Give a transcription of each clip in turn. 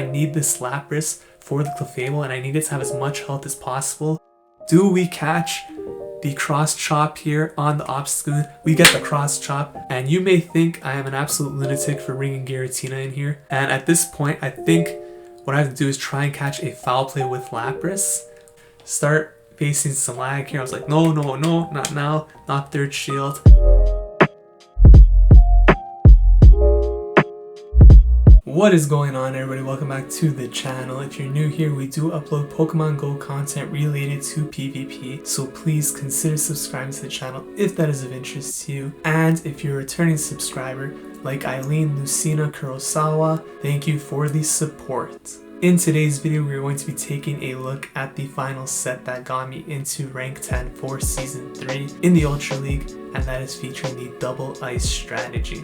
I need this Lapras for the Clefable and I need it to have as much health as possible. Do we catch the cross chop here on the Obstagoon? We get the cross chop, and you may think I am an absolute lunatic for bringing Giratina in here. And at this point, I think what I have to do is try and catch a foul play with Lapras. Start facing some lag here. I was like, no, not now, not third shield. What is going on, everybody? Welcome back to the channel. If you're new here, we do upload Pokemon Go content related to PvP, so please consider subscribing to the channel if that is of interest to you. And if you're a returning subscriber like Eileen, Lucina, Kurosawa, thank you for the support. In today's video, we're going to be taking a look at the final set that got me into rank 10 for season 3 in the Ultra League, and that is featuring the double ice strategy.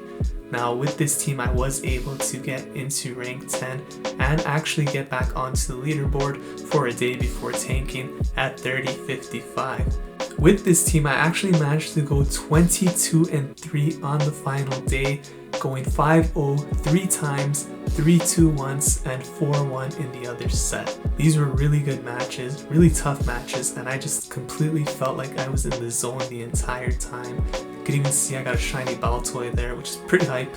Now with this team, I was able to get into rank 10 and actually get back onto the leaderboard for a day before tanking at 30.55. With this team, I actually managed to go 22-3 on the final day, going 5-0 3 times, 3-2 once, and 4-1 in the other set. These were really good matches, really tough matches, and I just completely felt like I was in the zone the entire time. You could even see I got a shiny Baltoy there, which is pretty hype.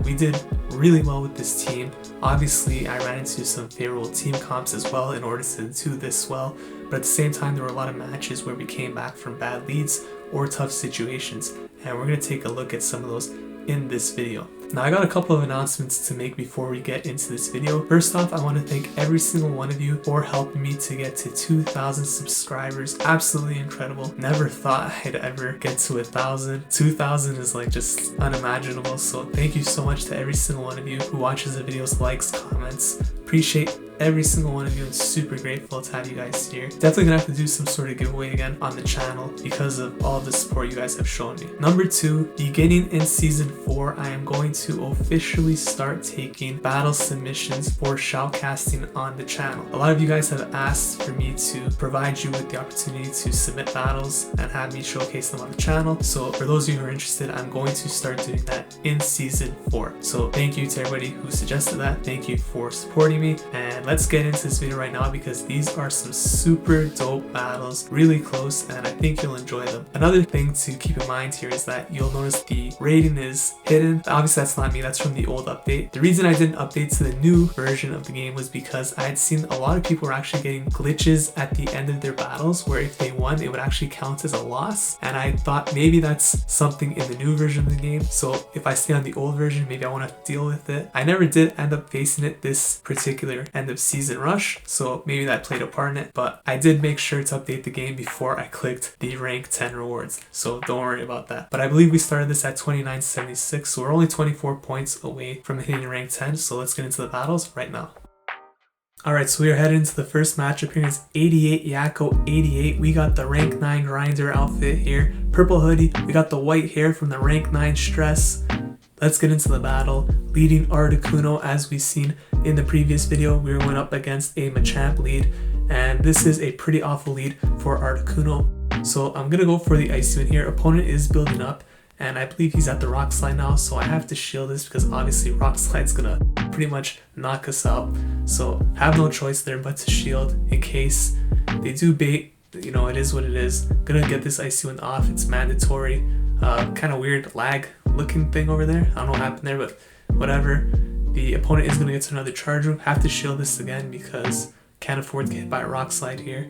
We did really well with this team. Obviously, I ran into some favorable team comps as well in order to do this well, but at the same time, there were a lot of matches where we came back from bad leads or tough situations, and we're going to take a look at some of those in this video. Now, I got a couple of announcements to make before we get into this video. First off, I want to thank every single one of you for helping me to get to 2,000 subscribers. Absolutely incredible. Never thought I'd ever get to 1,000. 2,000 is like just unimaginable. So thank you so much to every single one of you who watches the videos, likes, comments. Appreciate every single one of you and super grateful to have you guys here. Definitely gonna have to do some sort of giveaway again on the channel because of all the support you guys have shown me. Number 2, beginning in season 4, I am going to officially start taking battle submissions for shoutcasting on the channel. A lot of you guys have asked for me to provide you with the opportunity to submit battles and have me showcase them on the channel. So for those of you who are interested, I'm going to start doing that in season 4. So thank you to everybody who suggested that. Thank you for supporting me, and let's get into this video right now because these are some super dope battles, really close, and I think you'll enjoy them. Another thing to keep in mind here is that you'll notice the rating is hidden. Obviously that's not me, that's from the old update. The reason I didn't update to the new version of the game was because I had seen a lot of people were actually getting glitches at the end of their battles where if they won it would actually count as a loss, and I thought maybe that's something in the new version of the game. So if I stay on the old version, maybe I won't have to deal with it. I never did end up facing it this particular end of season rush, so maybe that played a part in it, but I did make sure to update the game before I clicked the rank 10 rewards, so don't worry about that. But I believe we started this at 29.76, so we're only 24 points away from hitting rank 10, so let's get into the battles right now. Alright, so we are headed into the first match appearance. 88 Yakko 88. We got the rank 9 grinder outfit here. Purple hoodie. We got the white hair from the rank 9 stress. Let's get into the battle. Leading Articuno, as we've seen in the previous video, we were going up against a Machamp lead, and this is a pretty awful lead for Articuno. So I'm gonna go for the Icy Wind here. Opponent is building up, and I believe he's at the Rock Slide now, so I have to shield this because obviously Rock Slide's gonna pretty much knock us out. So have no choice there but to shield in case they do bait. You know, it is what it is. Gonna get this Icy Wind off, it's mandatory. Kind of weird lag looking thing over there. I don't know what happened there, but whatever. The opponent is gonna get to another charge room. Have to shield this again because can't afford to get hit by a Rock Slide here.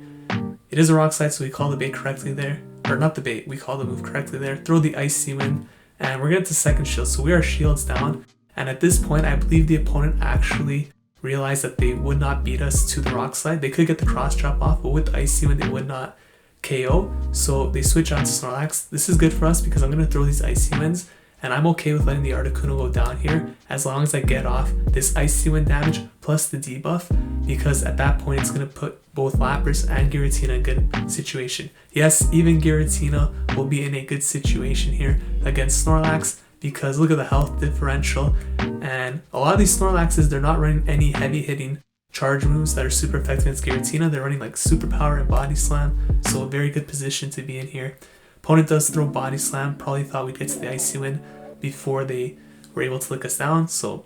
It is a Rock Slide, so we call the bait correctly there. Or not the bait, we call the move correctly there. Throw the Icy Wind, and we're gonna get to second shield. So we are shields down, and at this point, I believe the opponent actually realized that they would not beat us to the Rock Slide. They could get the cross drop off, but with the Icy Wind, they would not KO. So they switch on to Snorlax. This is good for us because I'm gonna throw these Icy Winds, and I'm okay with letting the Articuno go down here as long as I get off this Icy Wind damage plus the debuff, because at that point it's going to put both Lapras and Giratina in a good situation. Yes, even Giratina will be in a good situation here against Snorlax because look at the health differential, and a lot of these Snorlaxes, they're not running any heavy hitting charge moves that are super effective against Giratina. They're running like Superpower and Body Slam, so a very good position to be in here. Opponent does throw Body Slam, probably thought we'd get to the Icy Wind before they were able to lick us down, so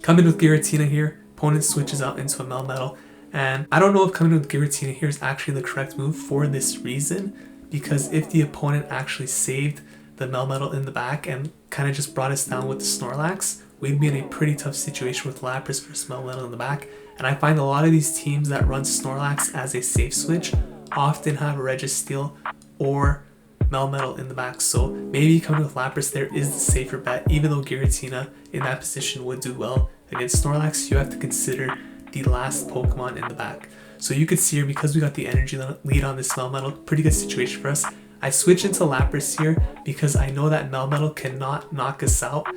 come in with Giratina here. opponent switches out into a Melmetal. And I don't know if coming with Giratina here is actually the correct move for this reason, because if the opponent actually saved the Melmetal in the back and kind of just brought us down with the Snorlax, we'd be in a pretty tough situation with Lapras versus Melmetal in the back. And I find a lot of these teams that run Snorlax as a safe switch often have a Registeel or Melmetal in the back. So maybe coming with Lapras there is the safer bet, even though Giratina in that position would do well against Snorlax. You have to consider the last Pokemon in the back. So you could see here, because we got the energy lead on this Melmetal, pretty good situation for us. I switch into Lapras here because I know that Melmetal cannot knock us out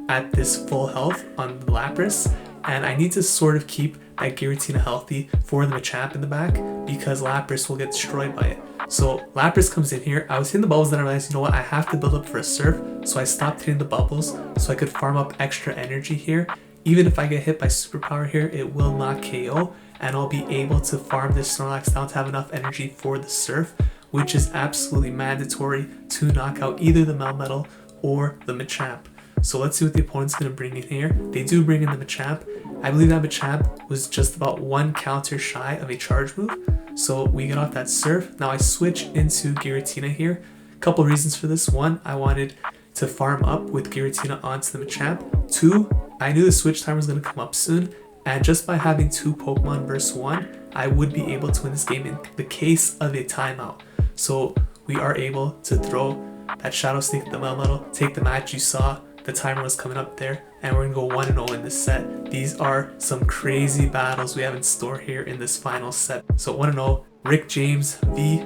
at this full health on the Lapras, and I need to sort of keep that Giratina healthy for the Machamp in the back because Lapras will get destroyed by it. So Lapras comes in here. I was hitting the bubbles, then I realized, you know what, I have to build up for a Surf, so I stopped hitting the bubbles so I could farm up extra energy here. Even if I get hit by Superpower here, it will not KO, and I'll be able to farm this Snorlax down to have enough energy for the Surf, which is absolutely mandatory to knock out either the Melmetal or the Machamp. So let's see what the opponent's going to bring in here. They do bring in the Machamp. I believe that Machamp was just about one counter shy of a charge move. So we get off that Surf. Now I switch into Giratina here. A couple reasons for this. One, I wanted to farm up with Giratina onto the Machamp. Two, I knew the switch time was going to come up soon. And just by having two Pokemon versus one, I would be able to win this game in the case of a timeout. So we are able to throw that Shadow Sneak at the Melmetal, take the match. You saw the timer was coming up there, and we're going to go 1-0 in this set. These are some crazy battles we have in store here in this final set. So 1-0, Rick James V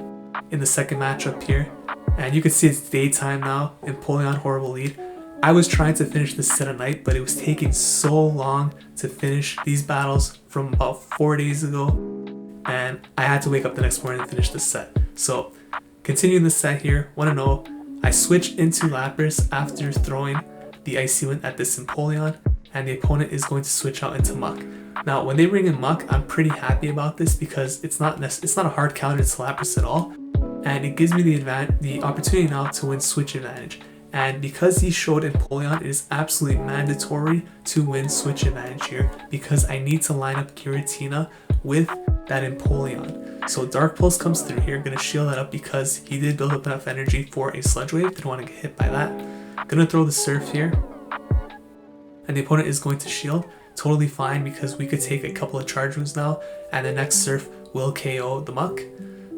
in the second matchup here. And you can see it's daytime now, Empoleon horrible lead. I was trying to finish this set at night, but it was taking so long to finish these battles from about 4 days ago, and I had to wake up the next morning and finish this set. So continuing the set here, 1-0, I switch into Lapras after throwing the Icy Wind at this Empoleon, and the opponent is going to switch out into Muck. Now when they bring in Muck, I'm pretty happy about this because it's not a hard counter to Lapras at all, and it gives me the opportunity now to win switch advantage. And because he showed Empoleon, it is absolutely mandatory to win switch advantage here because I need to line up Giratina with that Empoleon. So Dark Pulse comes through here, gonna shield that up because he did build up enough energy for a Sludge Wave, didn't want to get hit by that. Gonna throw the Surf here, and the opponent is going to shield. Totally fine because we could take a couple of charge moves now, and the next Surf will KO the Muck.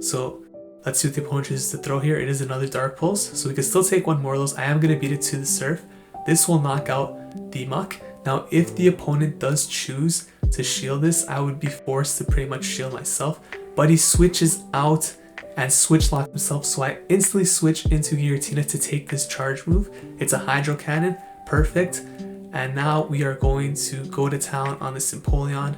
So let's see what the opponent chooses to throw here. It is another Dark Pulse, so we can still take one more of those. I am going to beat it to the Surf. This will knock out the Muck. Now, if the opponent does choose to shield this, I would be forced to pretty much shield myself. But he switches out and switch locked himself, so I instantly switch into Giratina to take this charge move. It's a Hydro Cannon, perfect. And now we are going to go to town on this Empoleon.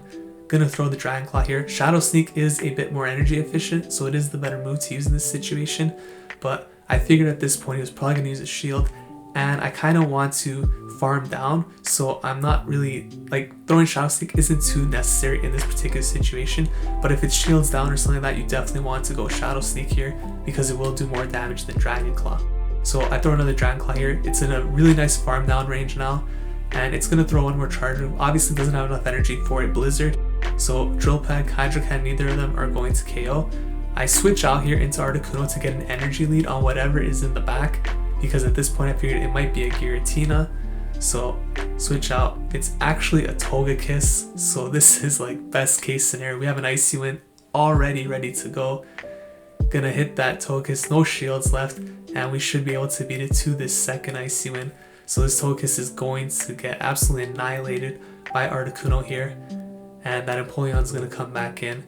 Gonna throw the Dragon Claw here. Shadow Sneak is a bit more energy efficient, so it is the better move to use in this situation. But I figured at this point he was probably gonna use a shield, and I kind of want to farm down, so I'm not really like throwing Shadow Sneak isn't too necessary in this particular situation. But if it shields down or something like that, you definitely want to go Shadow Sneak here because it will do more damage than Dragon Claw. So I throw another Dragon Claw here. It's in a really nice farm down range now, and it's gonna throw one more charge move. Obviously doesn't have enough energy for a Blizzard. So Drill Peck, Hydro Cannon, neither of them are going to KO. I switch out here into Articuno to get an energy lead on whatever is in the back because at this point I figured it might be a Giratina. So switch out. It's actually a Togekiss, so this is like best case scenario. We have an Icy Wind already ready to go. Gonna hit that Togekiss, no shields left, and we should be able to beat it to this second Icy Wind. So this Togekiss is going to get absolutely annihilated by Articuno here. And that Empoleon is going to come back in,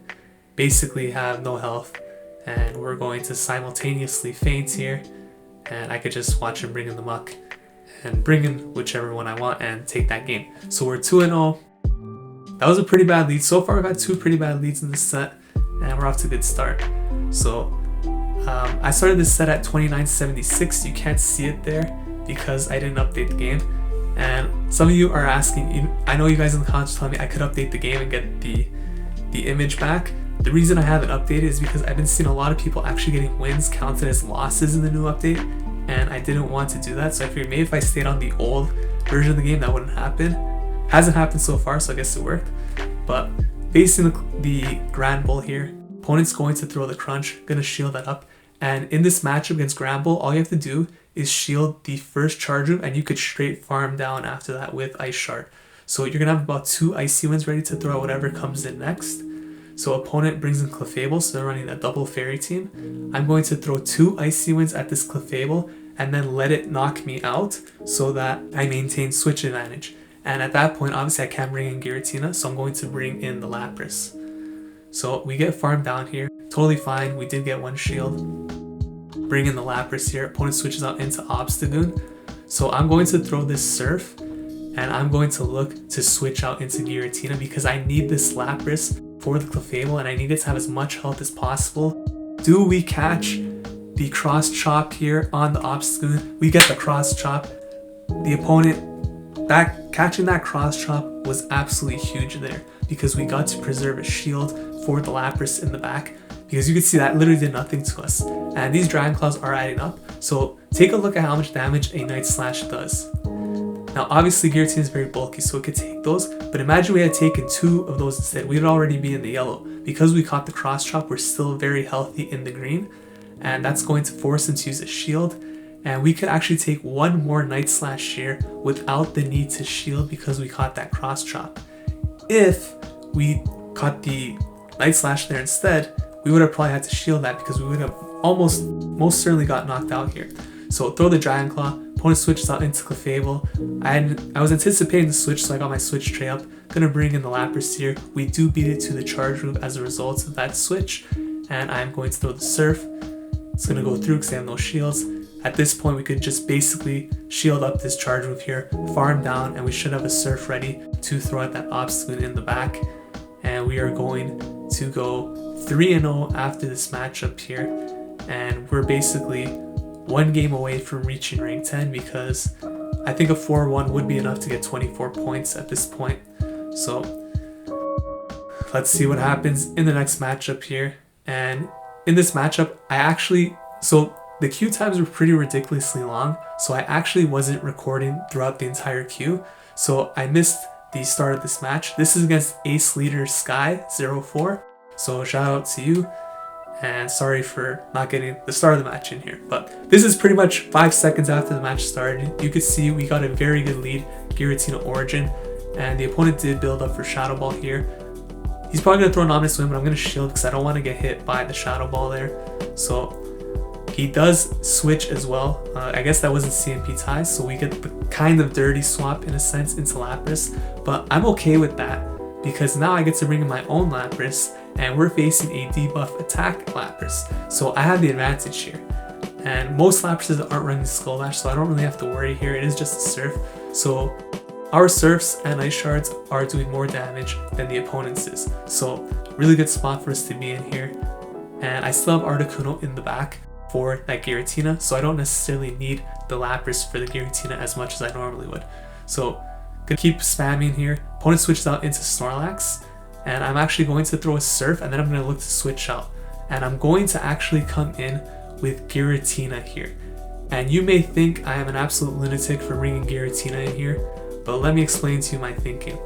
basically have no health, and we're going to simultaneously faint here, and I could just watch him bring in the Muck and bring in whichever one I want and take that game. So we're 2-0. That was a pretty bad lead. So far we've had two pretty bad leads in this set, and we're off to a good start. So I started this set at 2976. You can't see it there because I didn't update the game. And some of you are asking, I know you guys in the comments are telling me I could update the game and get the image back. The reason I haven't updated is because I've been seeing a lot of people actually getting wins counted as losses in the new update, and I didn't want to do that, so I figured maybe if I stayed on the old version of the game that wouldn't happen. Hasn't happened so far, so I guess it worked. But facing the Granbull here, opponent's going to throw the Crunch, gonna shield that up. And in this matchup against Granbull, all you have to do is shield the first charge move, and you could straight farm down after that with Ice Shard. So you're gonna have about 2 Icy Winds ready to throw out whatever comes in next. So opponent brings in Clefable, so they're running a double fairy team. I'm going to throw 2 Icy Winds at this Clefable and then let it knock me out so that I maintain switch advantage. And at that point, obviously I can't bring in Giratina, so I'm going to bring in the Lapras. So we get farmed down here, totally fine, we did get 1 shield. Bring in the Lapras here, opponent switches out into Obstagoon. So I'm going to throw this Surf, and I'm going to look to switch out into Giratina because I need this Lapras for the Clefable, and I need it to have as much health as possible. Do we catch the cross chop here on the Obstagoon? We get the cross chop. The opponent, catching that cross chop was absolutely huge there because we got to preserve a shield for the Lapras in the back, because you can see that literally did nothing to us. And these Dragon Claws are adding up. So take a look at how much damage a Night Slash does. Now obviously Giratina is very bulky, so it could take those, but imagine we had taken 2 of those instead. We'd already be in the yellow. Because we caught the cross chop, we're still very healthy in the green, and that's going to force him to use a shield. And we could actually take 1 more Night Slash here without the need to shield because we caught that cross chop. If we caught the Night Slash there instead, we would have probably had to shield that because we would have most certainly got knocked out here. So throw the Dragon Claw, opponent switches out into Clefable. I was anticipating the switch, so I got my switch tray up. Gonna bring in the Lapras here. We do beat it to the charge move as a result of that switch, and I'm going to throw the Surf. It's gonna go through because I have no shields. At this point, we could just basically shield up this charge move here, farm down, and we should have a Surf ready to throw at that Obstagoon in the back. And we are going to go 3-0 after this matchup here, and we're basically 1 game away from reaching rank 10 because I think a 4-1 would be enough to get 24 points at this point. So let's see what happens in the next matchup here. And in this matchup, so the queue times were pretty ridiculously long, so I actually wasn't recording throughout the entire queue, so I missed the start of this match. This is against Ace Leader Sky04, so shout out to you, and sorry for not getting the start of the match in here. But this is pretty much 5 seconds after the match started. You could see we got a very good lead, Giratina Origin, and the opponent did build up for Shadow Ball here. He's probably going to throw an Omnis Wind, but I'm going to shield because I don't want to get hit by the Shadow Ball there. So he does switch as well. I guess that wasn't CMP ties, so we get the kind of dirty swap in a sense into Lapras, but I'm okay with that because now I get to bring in my own Lapras, and we're facing a debuff attack Lapras, so I have the advantage here. And most Laprases aren't running Skull Dash, so I don't really have to worry here. It is just a Surf, so our Surfs and Ice Shards are doing more damage than the opponent's is, so really good spot for us to be in here. And I still have Articuno in the back for that Giratina, so I don't necessarily need the Lapras for the Giratina as much as I normally would. So gonna keep spamming here. Opponent switches out into Snorlax, and I'm actually going to throw a Surf, and then I'm gonna look to switch out. And I'm going to actually come in with Giratina here. And you may think I am an absolute lunatic for bringing Giratina in here, but let me explain to you my thinking.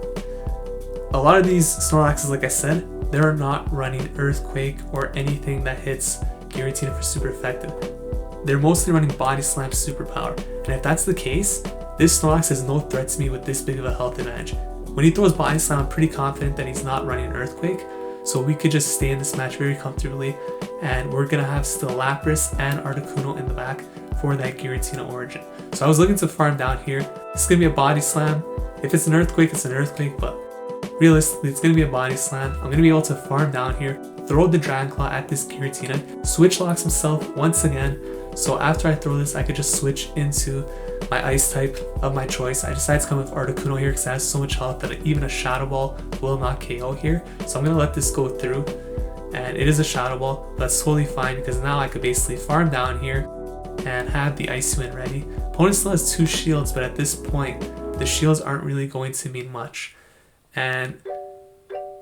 A lot of these Snorlaxes, like I said, they're not running Earthquake or anything that hits Giratina for super effective. They're mostly running Body Slam superpower, and if that's the case, this Snorlax has no threat to me with this big of a health advantage. When he throws Body Slam, I'm pretty confident that he's not running Earthquake, so we could just stay in this match very comfortably, and we're gonna have still Lapras and Articuno in the back for that Giratina Origin. So I was looking to farm down here. It's gonna be a Body Slam. If it's an Earthquake, it's an Earthquake, but realistically, it's gonna be a Body Slam. I'm gonna be able to farm down here, throw the Dragon Claw at this Giratina, switch locks himself once again. So after I throw this, I could just switch into my Ice type of my choice. I decided to come with Articuno here because it has so much health that even a Shadow Ball will not KO here. So I'm gonna let this go through, and it is a Shadow Ball. That's totally fine because now I could basically farm down here and have the Icy Wind ready. Opponent still has 2 shields, but at this point, the shields aren't really going to mean much. And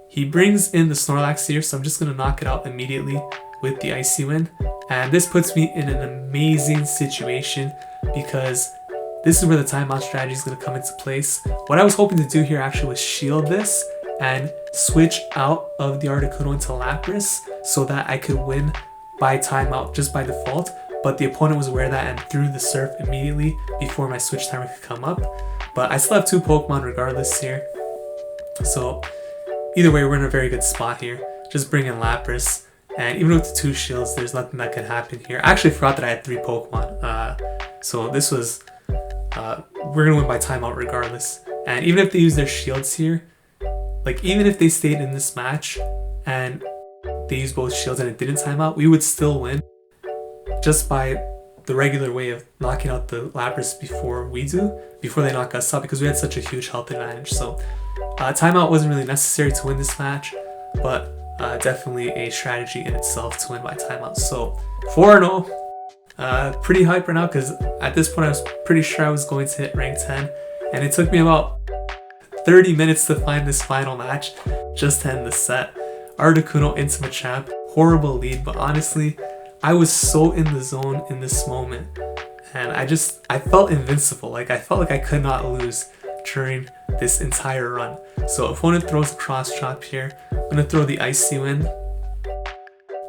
he brings in the Snorlax here, so I'm just going to knock it out immediately with the Icy Wind. And this puts me in an amazing situation because this is where the timeout strategy is going to come into place. What I was hoping to do here actually was shield this and switch out of the Articuno into Lapras so that I could win by timeout just by default, but the opponent was aware of that and threw the Surf immediately before my switch timer could come up. But I still have 2 Pokemon regardless here, so either way we're in a very good spot here. Just bring in Lapras, and even with the 2 shields there's nothing that could happen here. I actually forgot that I had 3 Pokemon, so this was we're gonna win by timeout regardless. And even if they use their shields here, like even if they stayed in this match and they used both shields and it didn't time out, we would still win just by the regular way of knocking out the Lapras before they knock us out, because we had such a huge health advantage. So timeout wasn't really necessary to win this match, but definitely a strategy in itself to win by timeout. So 4-0, pretty hype right now, because at this point I was pretty sure I was going to hit rank 10, and it took me about 30 minutes to find this final match just to end the set. Articuno into Machamp, horrible lead, but honestly I was so in the zone in this moment, and I felt invincible. Like I felt like I could not lose during this entire run. So opponent throws a cross chop here. I'm gonna throw the Icy Wind,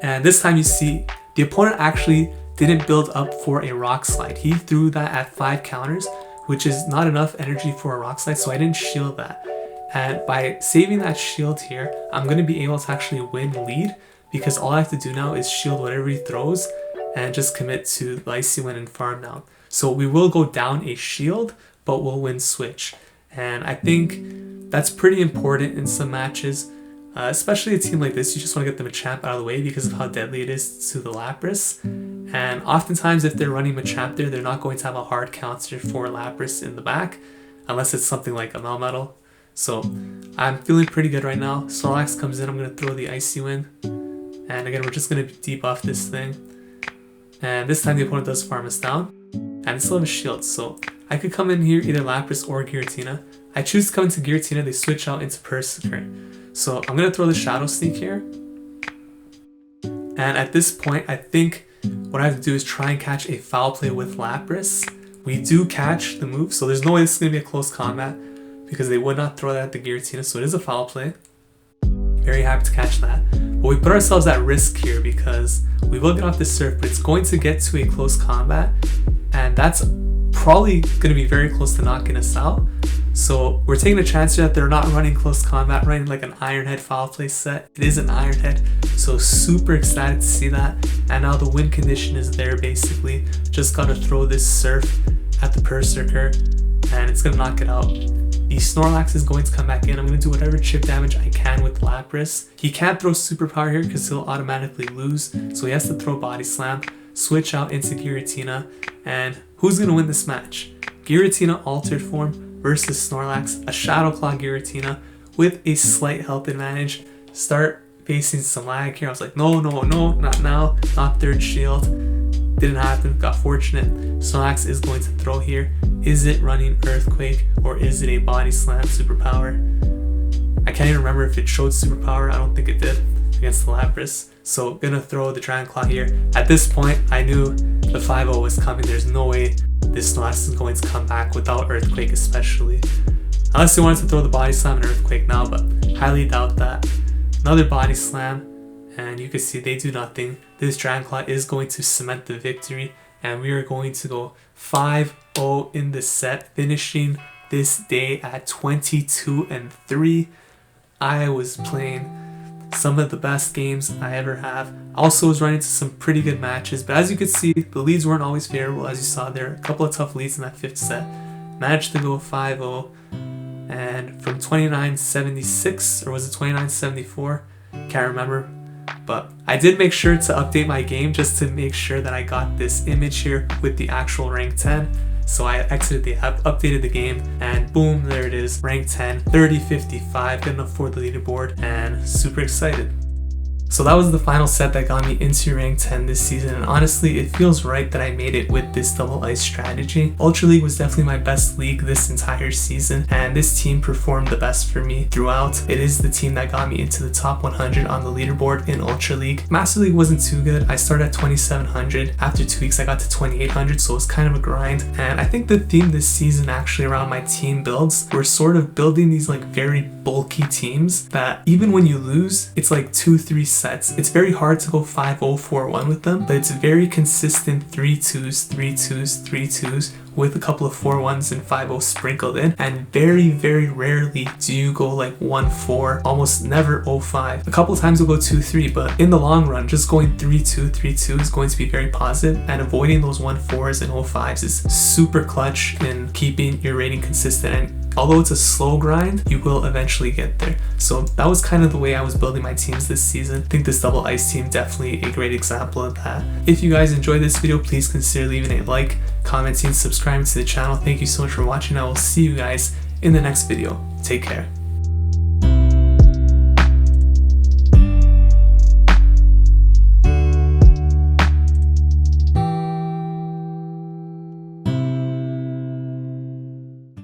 and this time you see the opponent actually didn't build up for a Rock Slide. He threw that at 5 counters, which is not enough energy for a Rock Slide, so I didn't shield that. And by saving that shield here, I'm going to be able to actually win lead, because all I have to do now is shield whatever he throws and just commit to the Icy Wind and farm down. So we will go down a shield, but we'll win switch. And I think that's pretty important in some matches, especially a team like this. You just want to get the Machamp out of the way because of how deadly it is to the Lapras. And oftentimes if they're running Machamp there, they're not going to have a hard counter for Lapras in the back, unless it's something like a Melmetal. So I'm feeling pretty good right now. Snorlax comes in, I'm going to throw the Icy Wind. And again, we're just going to debuff this thing. And this time the opponent does farm us down. And I still have a shield, so I could come in here either Lapras or Giratina. I choose to come into Giratina, they switch out into Perrserker. So I'm going to throw the Shadow Sneak here. And at this point, I think what I have to do is try and catch a foul play with Lapras. We do catch the move, so there's no way this is going to be a close combat, because they would not throw that at the Giratina, so it is a foul play. Very happy to catch that. But we put ourselves at risk here because we will get off this Surf, but it's going to get to a close combat, and that's probably going to be very close to knocking us out. So we're taking a chance here that they're not running close combat, running like an Iron Head foul play set. It is an Iron Head, so super excited to see that. And now the win condition is there basically. Just got to throw this Surf at the Perrserker, and it's going to knock it out. The Snorlax is going to come back in. I'm going to do whatever chip damage I can with Lapras. He can't throw Superpower here because he'll automatically lose, so he has to throw Body Slam, switch out into Giratina, and who's going to win this match? Giratina Altered Form versus Snorlax, a Shadow Claw Giratina with a slight health advantage. Start facing some lag here. I was like, no, not now, not third shield. Didn't happen, got fortunate. Snorlax is going to throw here. Is it running Earthquake or is it a Body Slam Superpower? I can't even remember if it showed Superpower. I don't think it did against the Lapras. So gonna throw the Dragon Claw here. At this point, I knew the 5-0 was coming. There's no way this Snorlax is going to come back without Earthquake especially. Unless they wanted to throw the Body Slam and Earthquake now, but highly doubt that. Another Body Slam, and you can see they do nothing. This Dragon Claw is going to cement the victory, and we are going to go 5-0 in the set, finishing this day at 22-3. I was playing some of the best games I ever have. Also was running into some pretty good matches, but as you can see, the leads weren't always favorable. As you saw there, a couple of tough leads in that 5th set. Managed to go 5-0, and from 29-76, or was it 29-74? Can't remember. But I did make sure to update my game just to make sure that I got this image here with the actual rank 10. So I exited the app, updated the game, and boom, there it is, rank 10, 30-55, good enough for the leaderboard, and super excited. So that was the final set that got me into rank 10 this season, and honestly it feels right that I made it with this double ice strategy. Ultra League was definitely my best league this entire season, and this team performed the best for me throughout. It is the team that got me into the top 100 on the leaderboard in Ultra League. Master League wasn't too good. I started at 2700. After 2 weeks I got to 2800, so it was kind of a grind. And I think the theme this season actually around my team builds, we're sort of building these like very bulky teams that even when you lose, it's like 2-3 sets. It's very hard to go 5-0, 4-1 with them, but it's very consistent 3-2s, 3-2s, 3-2s with a couple of 4-1s and 5-0 sprinkled in, and very rarely do you go like 1-4, almost never 0-5. A couple of times we'll go 2-3, but in the long run, just going 3-2, 3-2 is going to be very positive, and avoiding those 1-4s and 0-5s is super clutch in keeping your rating consistent. And although it's a slow grind, you will eventually get there. So that was kind of the way I was building my teams this season. I think this double ice team definitely a great example of that. If you guys enjoyed this video, please consider leaving a like, commenting, subscribing to the channel. Thank you so much for watching. I will see you guys in the next video. Take care.